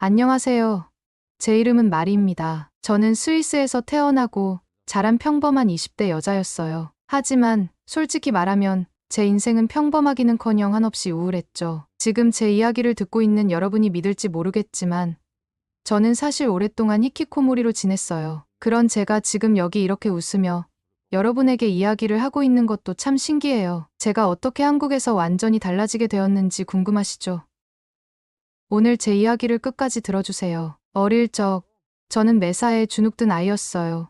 안녕하세요. 제 이름은 마리입니다. 저는 스위스에서 태어나고 자란 평범한 20대 여자였어요. 하지만 솔직히 말하면 제 인생은 평범하기는커녕 한없이 우울했죠. 지금 제 이야기를 듣고 있는 여러분이 믿을지 모르겠지만 저는 사실 오랫동안 히키코모리로 지냈어요. 그런 제가 지금 여기 이렇게 웃으며 여러분에게 이야기를 하고 있는 것도 참 신기해요. 제가 어떻게 한국에서 완전히 달라지게 되었는지 궁금하시죠? 오늘 제 이야기를 끝까지 들어주세요. 어릴 적 저는 매사에 주눅든 아이였어요.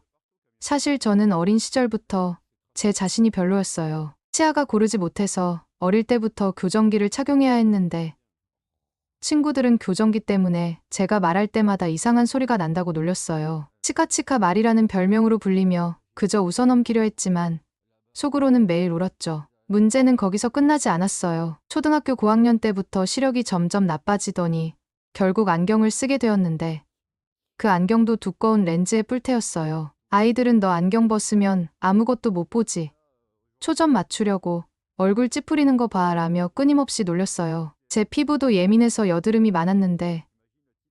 사실 저는 어린 시절부터 제 자신이 별로였어요. 치아가 고르지 못해서 어릴 때부터 교정기를 착용해야 했는데 친구들은 교정기 때문에 제가 말할 때마다 이상한 소리가 난다고 놀렸어요. 치카치카 말이라는 별명으로 불리며 그저 웃어넘기려 했지만 속으로는 매일 울었죠. 문제는 거기서 끝나지 않았어요. 초등학교 고학년 때부터 시력이 점점 나빠지더니 결국 안경을 쓰게 되었는데 그 안경도 두꺼운 렌즈의 뿔테였어요. 아이들은 너 안경 벗으면 아무것도 못 보지. 초점 맞추려고 얼굴 찌푸리는 거 봐라며 끊임없이 놀렸어요. 제 피부도 예민해서 여드름이 많았는데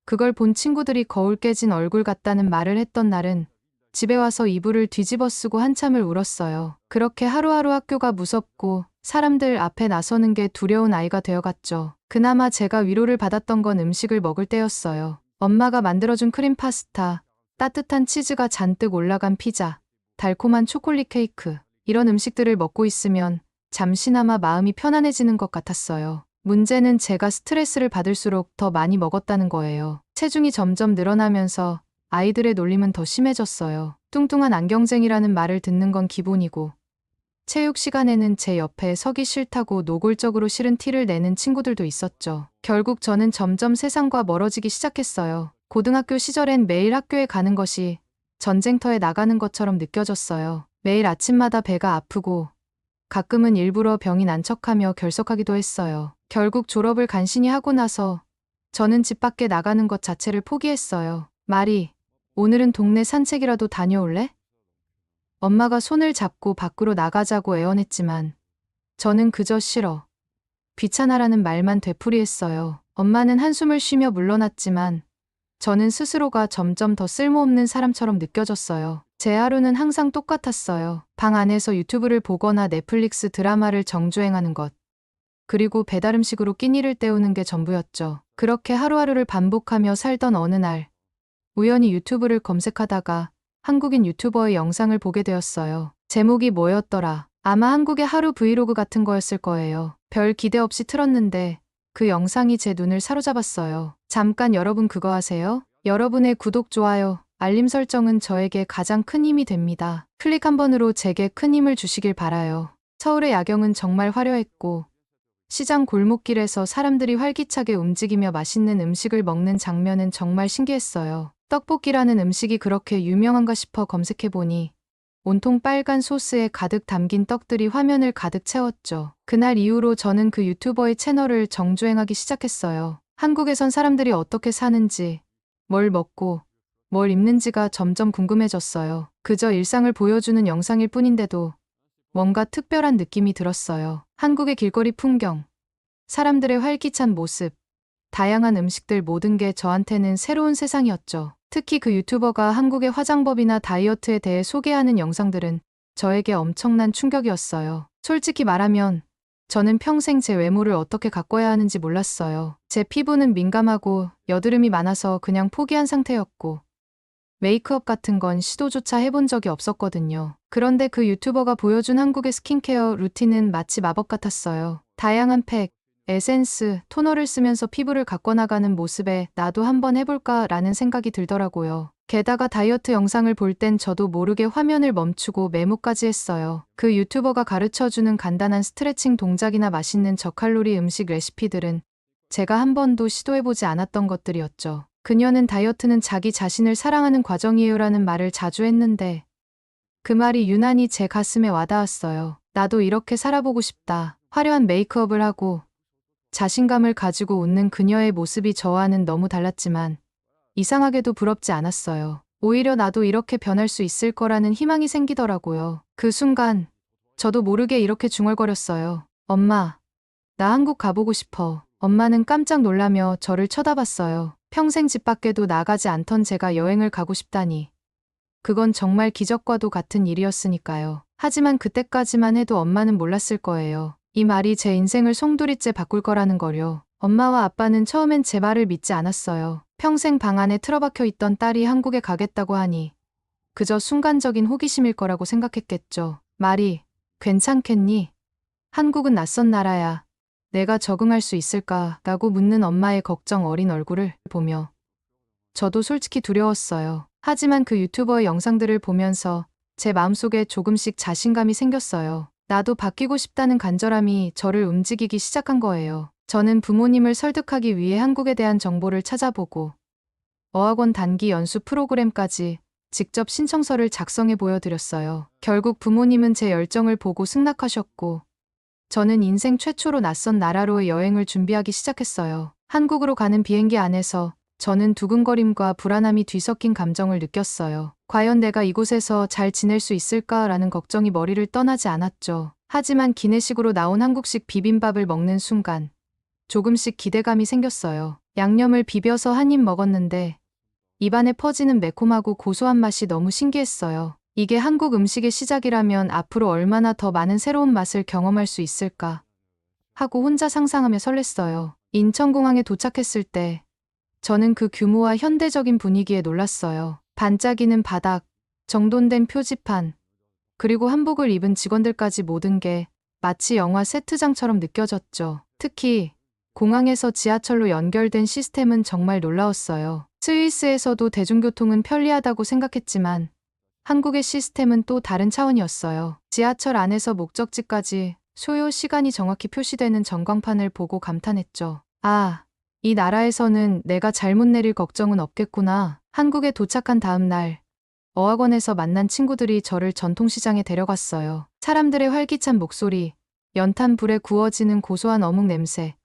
그걸 본 친구들이 거울 깨진 얼굴 같다는 말을 했던 날은 집에 와서 이불을 뒤집어 쓰고 한참을 울었어요. 그렇게 하루하루 학교가 무섭고 사람들 앞에 나서는 게 두려운 아이가 되어갔죠. 그나마 제가 위로를 받았던 건 음식을 먹을 때였어요. 엄마가 만들어준 크림 파스타, 따뜻한 치즈가 잔뜩 올라간 피자, 달콤한 초콜릿 케이크, 이런 음식들을 먹고 있으면 잠시나마 마음이 편안해지는 것 같았어요. 문제는 제가 스트레스를 받을수록 더 많이 먹었다는 거예요. 체중이 점점 늘어나면서 아이들의 놀림은 더 심해졌어요. 뚱뚱한 안경쟁이라는 말을 듣는 건 기본이고 체육 시간에는 제 옆에 서기 싫다고 노골적으로 싫은 티를 내는 친구들도 있었죠. 결국 저는 점점 세상과 멀어지기 시작했어요. 고등학교 시절엔 매일 학교에 가는 것이 전쟁터에 나가는 것처럼 느껴졌어요. 매일 아침마다 배가 아프고 가끔은 일부러 병이 난 척하며 결석하기도 했어요. 결국 졸업을 간신히 하고 나서 저는 집 밖에 나가는 것 자체를 포기했어요. 마리, 오늘은 동네 산책이라도 다녀올래? 엄마가 손을 잡고 밖으로 나가자고 애원했지만 저는 그저 싫어, 귀찮아라는 말만 되풀이했어요. 엄마는 한숨을 쉬며 물러났지만 저는 스스로가 점점 더 쓸모없는 사람처럼 느껴졌어요. 제 하루는 항상 똑같았어요. 방 안에서 유튜브를 보거나 넷플릭스 드라마를 정주행하는 것. 그리고 배달음식으로 끼니를 때우는 게 전부였죠. 그렇게 하루하루를 반복하며 살던 어느 날 우연히 유튜브를 검색하다가 한국인 유튜버의 영상을 보게 되었어요. 제목이 뭐였더라? 아마 한국의 하루 브이로그 같은 거였을 거예요. 별 기대 없이 틀었는데 그 영상이 제 눈을 사로잡았어요. 잠깐 여러분 그거 아세요? 여러분의 구독, 좋아요, 알림 설정은 저에게 가장 큰 힘이 됩니다. 클릭 한 번으로 제게 큰 힘을 주시길 바라요. 서울의 야경은 정말 화려했고 시장 골목길에서 사람들이 활기차게 움직이며 맛있는 음식을 먹는 장면은 정말 신기했어요. 떡볶이라는 음식이 그렇게 유명한가 싶어 검색해보니 온통 빨간 소스에 가득 담긴 떡들이 화면을 가득 채웠죠. 그날 이후로 저는 그 유튜버의 채널을 정주행하기 시작했어요. 한국에선 사람들이 어떻게 사는지, 뭘 먹고, 뭘 입는지가 점점 궁금해졌어요. 그저 일상을 보여주는 영상일 뿐인데도 뭔가 특별한 느낌이 들었어요. 한국의 길거리 풍경, 사람들의 활기찬 모습, 다양한 음식들, 모든 게 저한테는 새로운 세상이었죠. 특히 그 유튜버가 한국의 화장법이나 다이어트에 대해 소개하는 영상들은 저에게 엄청난 충격이었어요. 솔직히 말하면 저는 평생 제 외모를 어떻게 가꿔야 하는지 몰랐어요. 제 피부는 민감하고 여드름이 많아서 그냥 포기한 상태였고 메이크업 같은 건 시도조차 해본 적이 없었거든요. 그런데 그 유튜버가 보여준 한국의 스킨케어 루틴은 마치 마법 같았어요. 다양한 팩, 에센스, 토너를 쓰면서 피부를 가꿔나가는 모습에 나도 한번 해볼까 라는 생각이 들더라고요. 게다가 다이어트 영상을 볼 땐 저도 모르게 화면을 멈추고 메모까지 했어요. 그 유튜버가 가르쳐주는 간단한 스트레칭 동작이나 맛있는 저칼로리 음식 레시피들은 제가 한 번도 시도해보지 않았던 것들이었죠. 그녀는 다이어트는 자기 자신을 사랑하는 과정이에요라는 말을 자주 했는데 그 말이 유난히 제 가슴에 와닿았어요. 나도 이렇게 살아보고 싶다. 화려한 메이크업을 하고 자신감을 가지고 웃는 그녀의 모습이 저와는 너무 달랐지만 이상하게도 부럽지 않았어요. 오히려 나도 이렇게 변할 수 있을 거라는 희망이 생기더라고요. 그 순간 저도 모르게 이렇게 중얼거렸어요. 엄마, 나 한국 가보고 싶어. 엄마는 깜짝 놀라며 저를 쳐다봤어요. 평생 집 밖에도 나가지 않던 제가 여행을 가고 싶다니. 그건 정말 기적과도 같은 일이었으니까요. 하지만 그때까지만 해도 엄마는 몰랐을 거예요. 이 말이 제 인생을 송두리째 바꿀 거라는 걸요. 엄마와 아빠는 처음엔 제 말을 믿지 않았어요. 평생 방 안에 틀어박혀 있던 딸이 한국에 가겠다고 하니 그저 순간적인 호기심일 거라고 생각했겠죠. 말이 괜찮겠니? 한국은 낯선 나라야. 내가 적응할 수 있을까? 라고 묻는 엄마의 걱정 어린 얼굴을 보며 저도 솔직히 두려웠어요. 하지만 그 유튜버의 영상들을 보면서 제 마음속에 조금씩 자신감이 생겼어요. 나도 바뀌고 싶다는 간절함이 저를 움직이기 시작한 거예요. 저는 부모님을 설득하기 위해 한국에 대한 정보를 찾아보고 어학원 단기 연수 프로그램까지 직접 신청서를 작성해 보여드렸어요. 결국 부모님은 제 열정을 보고 승낙하셨고 저는 인생 최초로 낯선 나라로의 여행을 준비하기 시작했어요. 한국으로 가는 비행기 안에서 저는 두근거림과 불안함이 뒤섞인 감정을 느꼈어요. 과연 내가 이곳에서 잘 지낼 수 있을까라는 걱정이 머리를 떠나지 않았죠. 하지만 기내식으로 나온 한국식 비빔밥을 먹는 순간 조금씩 기대감이 생겼어요. 양념을 비벼서 한 입 먹었는데 입안에 퍼지는 매콤하고 고소한 맛이 너무 신기했어요. 이게 한국 음식의 시작이라면 앞으로 얼마나 더 많은 새로운 맛을 경험할 수 있을까 하고 혼자 상상하며 설렜어요. 인천공항에 도착했을 때 저는 그 규모와 현대적인 분위기에 놀랐어요. 반짝이는 바닥, 정돈된 표지판, 그리고 한복을 입은 직원들까지 모든 게 마치 영화 세트장처럼 느껴졌죠. 특히 공항에서 지하철로 연결된 시스템은 정말 놀라웠어요. 스위스에서도 대중교통은 편리하다고 생각했지만 한국의 시스템은 또 다른 차원이었어요. 지하철 안에서 목적지까지 소요 시간이 정확히 표시되는 전광판을 보고 감탄했죠. 아, 이 나라에서는 내가 잘못 내릴 걱정은 없겠구나. 한국에 도착한 다음 날 어학원에서 만난 친구들이 저를 전통시장에 데려갔어요. 사람들의 활기찬 목소리, 연탄 불에 구워지는 고소한 어묵 냄새,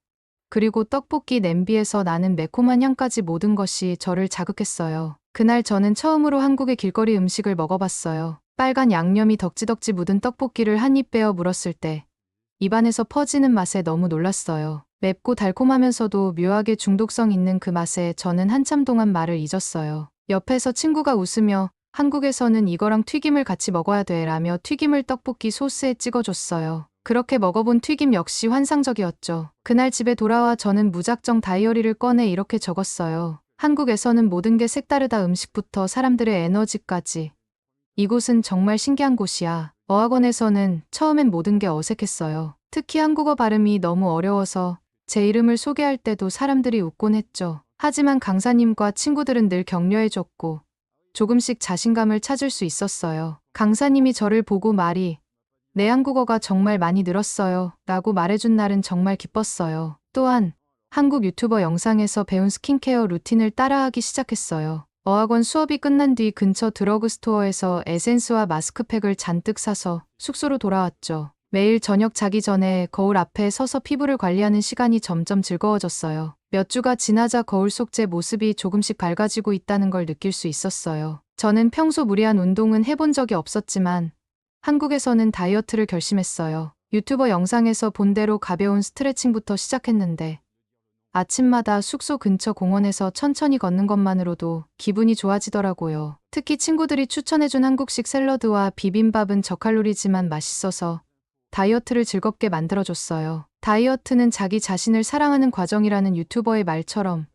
그리고 떡볶이 냄비에서 나는 매콤한 향까지 모든 것이 저를 자극했어요. 그날 저는 처음으로 한국의 길거리 음식을 먹어봤어요. 빨간 양념이 덕지덕지 묻은 떡볶이를 한 입 베어 물었을 때 입안에서 퍼지는 맛에 너무 놀랐어요. 맵고 달콤하면서도 묘하게 중독성 있는 그 맛에 저는 한참 동안 말을 잊었어요. 옆에서 친구가 웃으며 한국에서는 이거랑 튀김을 같이 먹어야 돼 라며 튀김을 떡볶이 소스에 찍어줬어요. 그렇게 먹어본 튀김 역시 환상적이었죠. 그날 집에 돌아와 저는 무작정 다이어리를 꺼내 이렇게 적었어요. 한국에서는 모든 게 색다르다. 음식부터 사람들의 에너지까지. 이곳은 정말 신기한 곳이야. 어학원에서는 처음엔 모든 게 어색했어요. 특히 한국어 발음이 너무 어려워서 제 이름을 소개할 때도 사람들이 웃곤 했죠. 하지만 강사님과 친구들은 늘 격려해줬고 조금씩 자신감을 찾을 수 있었어요. 강사님이 저를 보고 말이 내 한국어가 정말 많이 늘었어요 라고 말해준 날은 정말 기뻤어요. 또한 한국 유튜버 영상에서 배운 스킨케어 루틴을 따라하기 시작했어요. 어학원 수업이 끝난 뒤 근처 드러그스토어에서 에센스와 마스크팩을 잔뜩 사서 숙소로 돌아왔죠. 매일 저녁 자기 전에 거울 앞에 서서 피부를 관리하는 시간이 점점 즐거워졌어요. 몇 주가 지나자 거울 속 제 모습이 조금씩 밝아지고 있다는 걸 느낄 수 있었어요. 저는 평소 무리한 운동은 해본 적이 없었지만 한국에서는 다이어트를 결심했어요. 유튜버 영상에서 본 대로 가벼운 스트레칭부터 시작했는데 아침마다 숙소 근처 공원에서 천천히 걷는 것만으로도 기분이 좋아지더라고요. 특히 친구들이 추천해준 한국식 샐러드와 비빔밥은 저칼로리지만 맛있어서 다이어트를 즐겁게 만들어줬어요. 다이어트는 자기 자신을 사랑하는 과정이라는 유튜버의 말처럼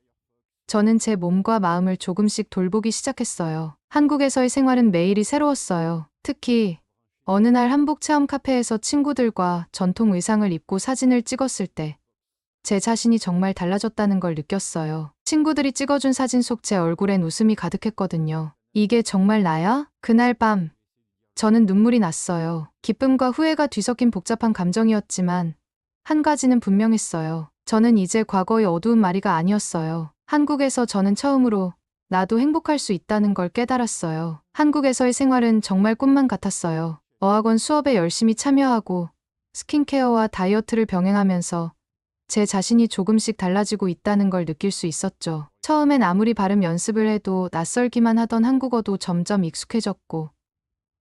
저는 제 몸과 마음을 조금씩 돌보기 시작했어요. 한국에서의 생활은 매일이 새로웠어요. 특히 어느 날 한복 체험 카페에서 친구들과 전통 의상을 입고 사진을 찍었을 때 제 자신이 정말 달라졌다는 걸 느꼈어요. 친구들이 찍어준 사진 속 제 얼굴엔 웃음이 가득했거든요. 이게 정말 나야? 그날 밤 저는 눈물이 났어요. 기쁨과 후회가 뒤섞인 복잡한 감정이었지만 한 가지는 분명했어요. 저는 이제 과거의 어두운 마리가 아니었어요. 한국에서 저는 처음으로 나도 행복할 수 있다는 걸 깨달았어요. 한국에서의 생활은 정말 꿈만 같았어요. 어학원 수업에 열심히 참여하고 스킨케어와 다이어트를 병행하면서 제 자신이 조금씩 달라지고 있다는 걸 느낄 수 있었죠. 처음엔 아무리 발음 연습을 해도 낯설기만 하던 한국어도 점점 익숙해졌고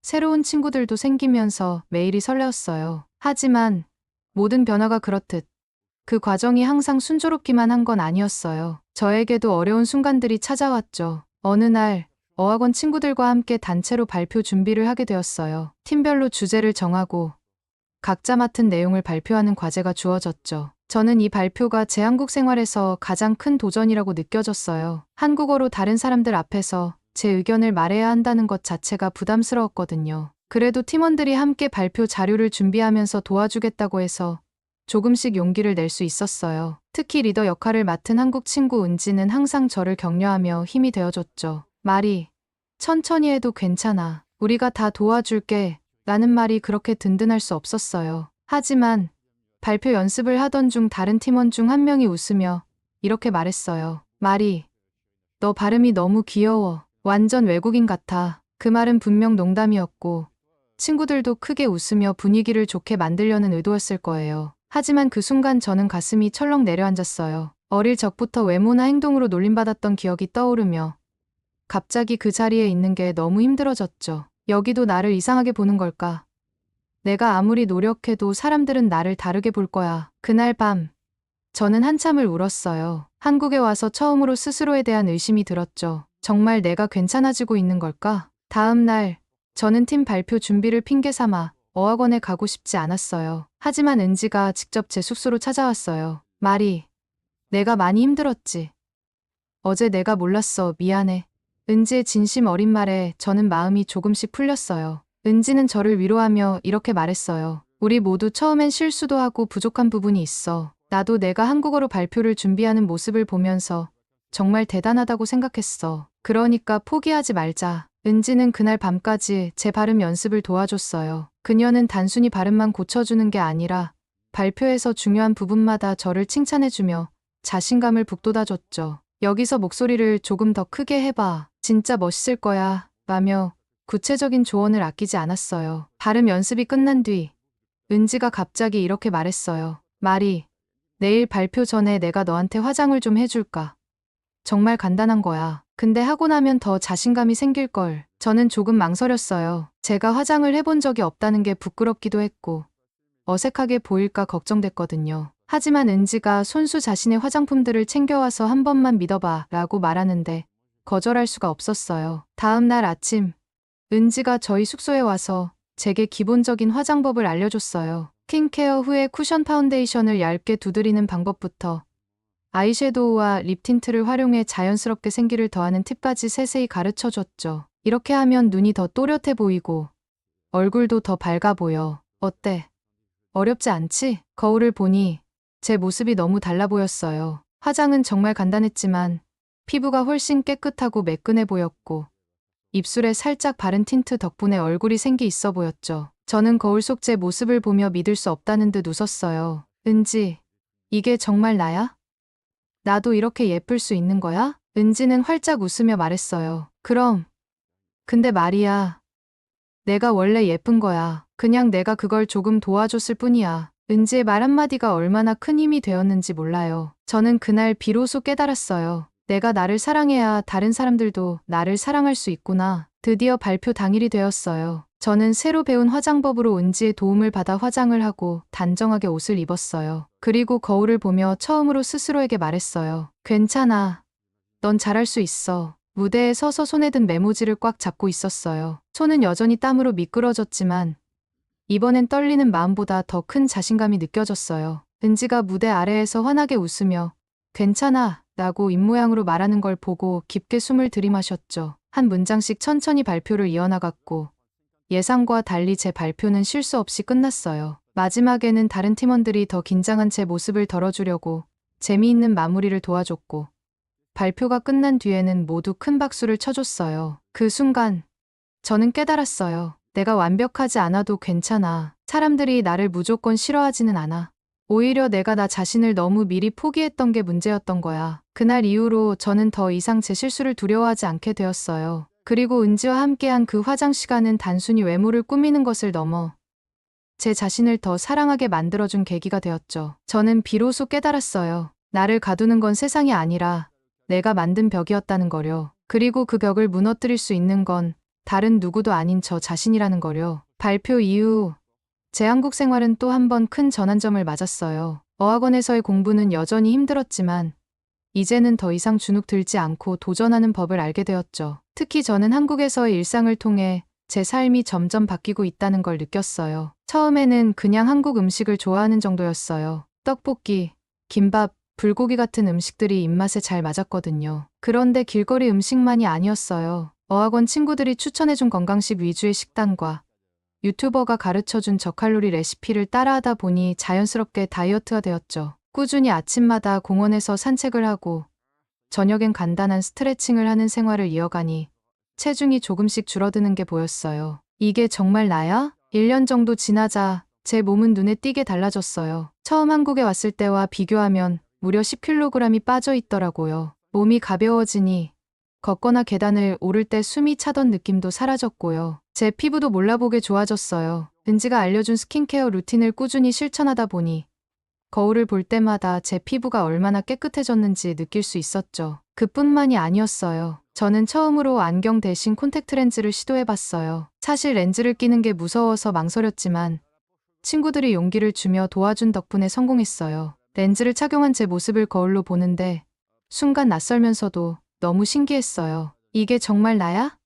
새로운 친구들도 생기면서 매일이 설레었어요. 하지만 모든 변화가 그렇듯 그 과정이 항상 순조롭기만 한 건 아니었어요. 저에게도 어려운 순간들이 찾아왔죠. 어느 날 어학원 친구들과 함께 단체로 발표 준비를 하게 되었어요. 팀별로 주제를 정하고 각자 맡은 내용을 발표하는 과제가 주어졌죠. 저는 이 발표가 제 한국 생활에서 가장 큰 도전이라고 느껴졌어요. 한국어로 다른 사람들 앞에서 제 의견을 말해야 한다는 것 자체가 부담스러웠거든요. 그래도 팀원들이 함께 발표 자료를 준비하면서 도와주겠다고 해서 조금씩 용기를 낼 수 있었어요. 특히 리더 역할을 맡은 한국 친구 은지는 항상 저를 격려하며 힘이 되어줬죠. 말이 천천히 해도 괜찮아. 우리가 다 도와줄게. 라는 말이 그렇게 든든할 수 없었어요. 하지만 발표 연습을 하던 중 다른 팀원 중 한 명이 웃으며 이렇게 말했어요. 말이, 너 발음이 너무 귀여워. 완전 외국인 같아. 그 말은 분명 농담이었고 친구들도 크게 웃으며 분위기를 좋게 만들려는 의도였을 거예요. 하지만 그 순간 저는 가슴이 철렁 내려앉았어요. 어릴 적부터 외모나 행동으로 놀림받았던 기억이 떠오르며 갑자기 그 자리에 있는 게 너무 힘들어졌죠. 여기도 나를 이상하게 보는 걸까? 내가 아무리 노력해도 사람들은 나를 다르게 볼 거야. 그날 밤, 저는 한참을 울었어요. 한국에 와서 처음으로 스스로에 대한 의심이 들었죠. 정말 내가 괜찮아지고 있는 걸까? 다음 날, 저는 팀 발표 준비를 핑계 삼아 어학원에 가고 싶지 않았어요. 하지만 은지가 직접 제 숙소로 찾아왔어요. 말이, 내가 많이 힘들었지. 어제 내가 몰랐어. 미안해. 은지의 진심 어린 말에 저는 마음이 조금씩 풀렸어요. 은지는 저를 위로하며 이렇게 말했어요. 우리 모두 처음엔 실수도 하고 부족한 부분이 있어. 나도 내가 한국어로 발표를 준비하는 모습을 보면서 정말 대단하다고 생각했어. 그러니까 포기하지 말자. 은지는 그날 밤까지 제 발음 연습을 도와줬어요. 그녀는 단순히 발음만 고쳐주는 게 아니라 발표에서 중요한 부분마다 저를 칭찬해주며 자신감을 북돋아줬죠. 여기서 목소리를 조금 더 크게 해봐. 진짜 멋있을 거야. 라며 구체적인 조언을 아끼지 않았어요. 발음 연습이 끝난 뒤 은지가 갑자기 이렇게 말했어요. 말이, 내일 발표 전에 내가 너한테 화장을 좀 해줄까? 정말 간단한 거야. 근데 하고 나면 더 자신감이 생길걸. 저는 조금 망설였어요. 제가 화장을 해본 적이 없다는 게 부끄럽기도 했고 어색하게 보일까 걱정됐거든요. 하지만 은지가 손수 자신의 화장품들을 챙겨와서 한 번만 믿어봐 라고 말하는데 거절할 수가 없었어요. 다음 날 아침, 은지가 저희 숙소에 와서 제게 기본적인 화장법을 알려줬어요. 스킨케어 후에 쿠션 파운데이션을 얇게 두드리는 방법부터 아이섀도우와 립 틴트를 활용해 자연스럽게 생기를 더하는 팁까지 세세히 가르쳐줬죠. 이렇게 하면 눈이 더 또렷해 보이고 얼굴도 더 밝아 보여. 어때? 어렵지 않지? 거울을 보니 제 모습이 너무 달라 보였어요. 화장은 정말 간단했지만 피부가 훨씬 깨끗하고 매끈해 보였고 입술에 살짝 바른 틴트 덕분에 얼굴이 생기 있어 보였죠. 저는 거울 속 제 모습을 보며 믿을 수 없다는 듯 웃었어요. 은지, 이게 정말 나야? 나도 이렇게 예쁠 수 있는 거야? 은지는 활짝 웃으며 말했어요. 그럼. 근데 말이야. 내가 원래 예쁜 거야. 그냥 내가 그걸 조금 도와줬을 뿐이야. 은지의 말 한마디가 얼마나 큰 힘이 되었는지 몰라요. 저는 그날 비로소 깨달았어요. 내가 나를 사랑해야 다른 사람들도 나를 사랑할 수 있구나. 드디어 발표 당일이 되었어요. 저는 새로 배운 화장법으로 은지의 도움을 받아 화장을 하고 단정하게 옷을 입었어요. 그리고 거울을 보며 처음으로 스스로에게 말했어요. 괜찮아. 넌 잘할 수 있어. 무대에 서서 손에 든 메모지를 꽉 잡고 있었어요. 손은 여전히 땀으로 미끄러졌지만 이번엔 떨리는 마음보다 더 큰 자신감이 느껴졌어요. 은지가 무대 아래에서 환하게 웃으며 괜찮아 라고 입모양으로 말하는 걸 보고 깊게 숨을 들이마셨죠. 한 문장씩 천천히 발표를 이어나갔고 예상과 달리 제 발표는 실수 없이 끝났어요. 마지막에는 다른 팀원들이 더 긴장한 제 모습을 덜어주려고 재미있는 마무리를 도와줬고 발표가 끝난 뒤에는 모두 큰 박수를 쳐줬어요. 그 순간 저는 깨달았어요. 내가 완벽하지 않아도 괜찮아. 사람들이 나를 무조건 싫어하지는 않아. 오히려 내가 나 자신을 너무 미리 포기했던 게 문제였던 거야. 그날 이후로 저는 더 이상 제 실수를 두려워하지 않게 되었어요. 그리고 은지와 함께한 그 화장 시간은 단순히 외모를 꾸미는 것을 넘어 제 자신을 더 사랑하게 만들어준 계기가 되었죠. 저는 비로소 깨달았어요. 나를 가두는 건 세상이 아니라 내가 만든 벽이었다는 거려. 그리고 그 벽을 무너뜨릴 수 있는 건 다른 누구도 아닌 저 자신이라는 거려. 발표 이후 제 한국 생활은 또 한 번 큰 전환점을 맞았어요. 어학원에서의 공부는 여전히 힘들었지만 이제는 더 이상 주눅 들지 않고 도전하는 법을 알게 되었죠. 특히 저는 한국에서의 일상을 통해 제 삶이 점점 바뀌고 있다는 걸 느꼈어요. 처음에는 그냥 한국 음식을 좋아하는 정도였어요. 떡볶이, 김밥, 불고기 같은 음식들이 입맛에 잘 맞았거든요. 그런데 길거리 음식만이 아니었어요. 어학원 친구들이 추천해준 건강식 위주의 식단과 유튜버가 가르쳐준 저칼로리 레시피를 따라하다 보니 자연스럽게 다이어트가 되었죠. 꾸준히 아침마다 공원에서 산책을 하고 저녁엔 간단한 스트레칭을 하는 생활을 이어가니 체중이 조금씩 줄어드는 게 보였어요. 이게 정말 나야? 1년 정도 지나자 제 몸은 눈에 띄게 달라졌어요. 처음 한국에 왔을 때와 비교하면 무려 10kg이 빠져 있더라고요. 몸이 가벼워지니 걷거나 계단을 오를 때 숨이 차던 느낌도 사라졌고요. 제 피부도 몰라보게 좋아졌어요. 은지가 알려준 스킨케어 루틴을 꾸준히 실천하다 보니 거울을 볼 때마다 제 피부가 얼마나 깨끗해졌는지 느낄 수 있었죠. 그뿐만이 아니었어요. 저는 처음으로 안경 대신 콘택트 렌즈를 시도해봤어요. 사실 렌즈를 끼는 게 무서워서 망설였지만 친구들이 용기를 주며 도와준 덕분에 성공했어요. 렌즈를 착용한 제 모습을 거울로 보는데 순간 낯설면서도 너무 신기했어요. 이게 정말 나야?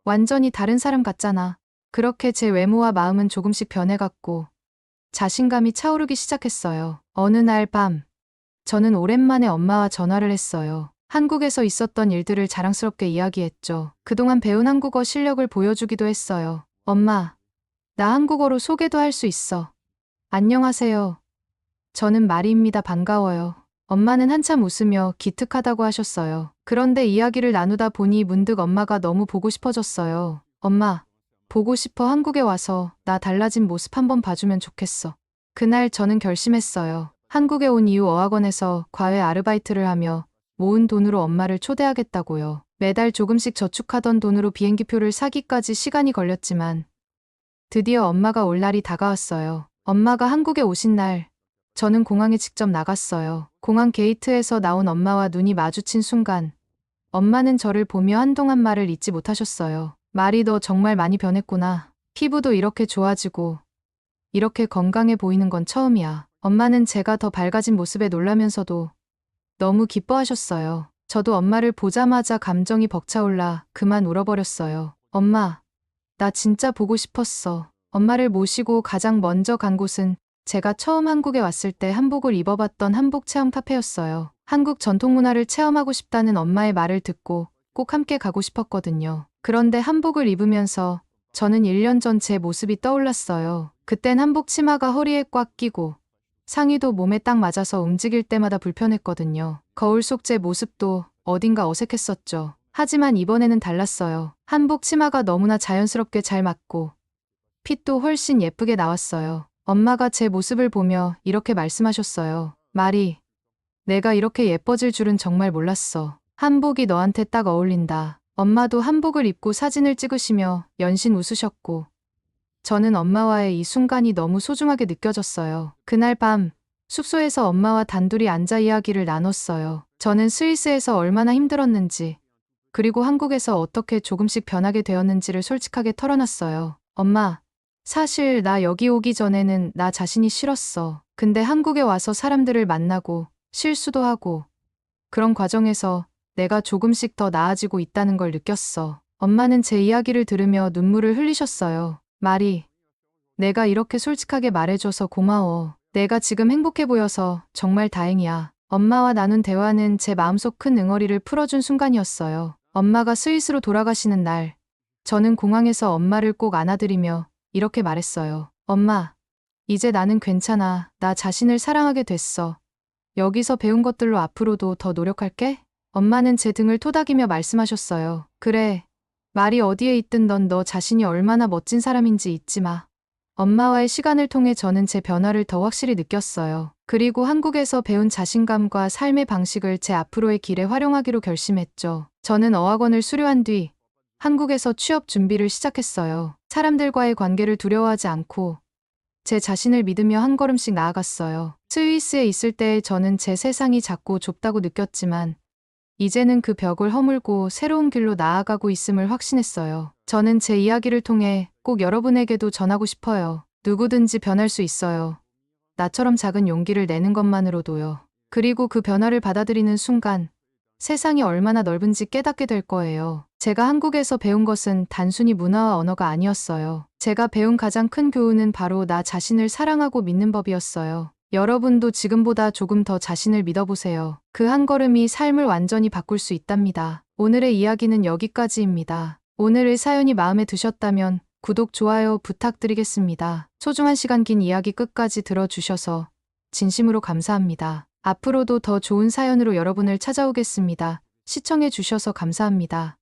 완전히 다른 사람 같잖아. 그렇게 제 외모와 마음은 조금씩 변해갔고 자신감이 차오르기 시작했어요. 어느 날 밤, 저는 오랜만에 엄마와 전화를 했어요. 한국에서 있었던 일들을 자랑스럽게 이야기했죠. 그동안 배운 한국어 실력을 보여주기도 했어요. 엄마, 나 한국어로 소개도 할 수 있어. 안녕하세요. 저는 마리입니다. 반가워요. 엄마는 한참 웃으며 기특하다고 하셨어요. 그런데 이야기를 나누다 보니 문득 엄마가 너무 보고 싶어졌어요. 엄마, 보고 싶어. 한국에 와서 나 달라진 모습 한번 봐주면 좋겠어. 그날 저는 결심했어요. 한국에 온 이후 어학원에서 과외 아르바이트를 하며 모은 돈으로 엄마를 초대하겠다고요. 매달 조금씩 저축하던 돈으로 비행기표를 사기까지 시간이 걸렸지만 드디어 엄마가 올 날이 다가왔어요. 엄마가 한국에 오신 날, 저는 공항에 직접 나갔어요. 공항 게이트에서 나온 엄마와 눈이 마주친 순간 엄마는 저를 보며 한동안 말을 잇지 못하셨어요. 말이 너 정말 많이 변했구나. 피부도 이렇게 좋아지고 이렇게 건강해 보이는 건 처음이야. 엄마는 제가 더 밝아진 모습에 놀라면서도 너무 기뻐하셨어요. 저도 엄마를 보자마자 감정이 벅차올라 그만 울어버렸어요. 엄마, 나 진짜 보고 싶었어. 엄마를 모시고 가장 먼저 간 곳은 제가 처음 한국에 왔을 때 한복을 입어봤던 한복 체험 카페였어요. 한국 전통 문화를 체험하고 싶다는 엄마의 말을 듣고 꼭 함께 가고 싶었거든요. 그런데 한복을 입으면서 저는 1년 전 제 모습이 떠올랐어요. 그땐 한복 치마가 허리에 꽉 끼고 상의도 몸에 딱 맞아서 움직일 때마다 불편했거든요. 거울 속 제 모습도 어딘가 어색했었죠. 하지만 이번에는 달랐어요. 한복 치마가 너무나 자연스럽게 잘 맞고 핏도 훨씬 예쁘게 나왔어요. 엄마가 제 모습을 보며 이렇게 말씀하셨어요. 마리, 내가 이렇게 예뻐질 줄은 정말 몰랐어. 한복이 너한테 딱 어울린다. 엄마도 한복을 입고 사진을 찍으시며 연신 웃으셨고 저는 엄마와의 이 순간이 너무 소중하게 느껴졌어요. 그날 밤 숙소에서 엄마와 단둘이 앉아 이야기를 나눴어요. 저는 스위스에서 얼마나 힘들었는지 그리고 한국에서 어떻게 조금씩 변하게 되었는지를 솔직하게 털어놨어요. 엄마, 사실 나 여기 오기 전에는 나 자신이 싫었어. 근데 한국에 와서 사람들을 만나고 실수도 하고 그런 과정에서 내가 조금씩 더 나아지고 있다는 걸 느꼈어. 엄마는 제 이야기를 들으며 눈물을 흘리셨어요. 마리, 내가 이렇게 솔직하게 말해줘서 고마워. 내가 지금 행복해 보여서 정말 다행이야. 엄마와 나눈 대화는 제 마음속 큰 응어리를 풀어준 순간이었어요. 엄마가 스위스로 돌아가시는 날, 저는 공항에서 엄마를 꼭 안아드리며 이렇게 말했어요. 엄마, 이제 나는 괜찮아. 나 자신을 사랑하게 됐어. 여기서 배운 것들로 앞으로도 더 노력할게. 엄마는 제 등을 토닥이며 말씀하셨어요. 그래, 말이 어디에 있든 넌 너 자신이 얼마나 멋진 사람인지 잊지 마. 엄마와의 시간을 통해 저는 제 변화를 더 확실히 느꼈어요. 그리고 한국에서 배운 자신감과 삶의 방식을 제 앞으로의 길에 활용하기로 결심했죠. 저는 어학원을 수료한 뒤 한국에서 취업 준비를 시작했어요. 사람들과의 관계를 두려워하지 않고 제 자신을 믿으며 한 걸음씩 나아갔어요. 스위스에 있을 때 저는 제 세상이 작고 좁다고 느꼈지만 이제는 그 벽을 허물고 새로운 길로 나아가고 있음을 확신했어요. 저는 제 이야기를 통해 꼭 여러분에게도 전하고 싶어요. 누구든지 변할 수 있어요. 나처럼 작은 용기를 내는 것만으로도요. 그리고 그 변화를 받아들이는 순간 세상이 얼마나 넓은지 깨닫게 될 거예요. 제가 한국에서 배운 것은 단순히 문화와 언어가 아니었어요. 제가 배운 가장 큰 교훈은 바로 나 자신을 사랑하고 믿는 법이었어요. 여러분도 지금보다 조금 더 자신을 믿어보세요. 그 한 걸음이 삶을 완전히 바꿀 수 있답니다. 오늘의 이야기는 여기까지입니다. 오늘의 사연이 마음에 드셨다면 구독, 좋아요 부탁드리겠습니다. 소중한 시간 긴 이야기 끝까지 들어주셔서 진심으로 감사합니다. 앞으로도 더 좋은 사연으로 여러분을 찾아오겠습니다. 시청해 주셔서 감사합니다.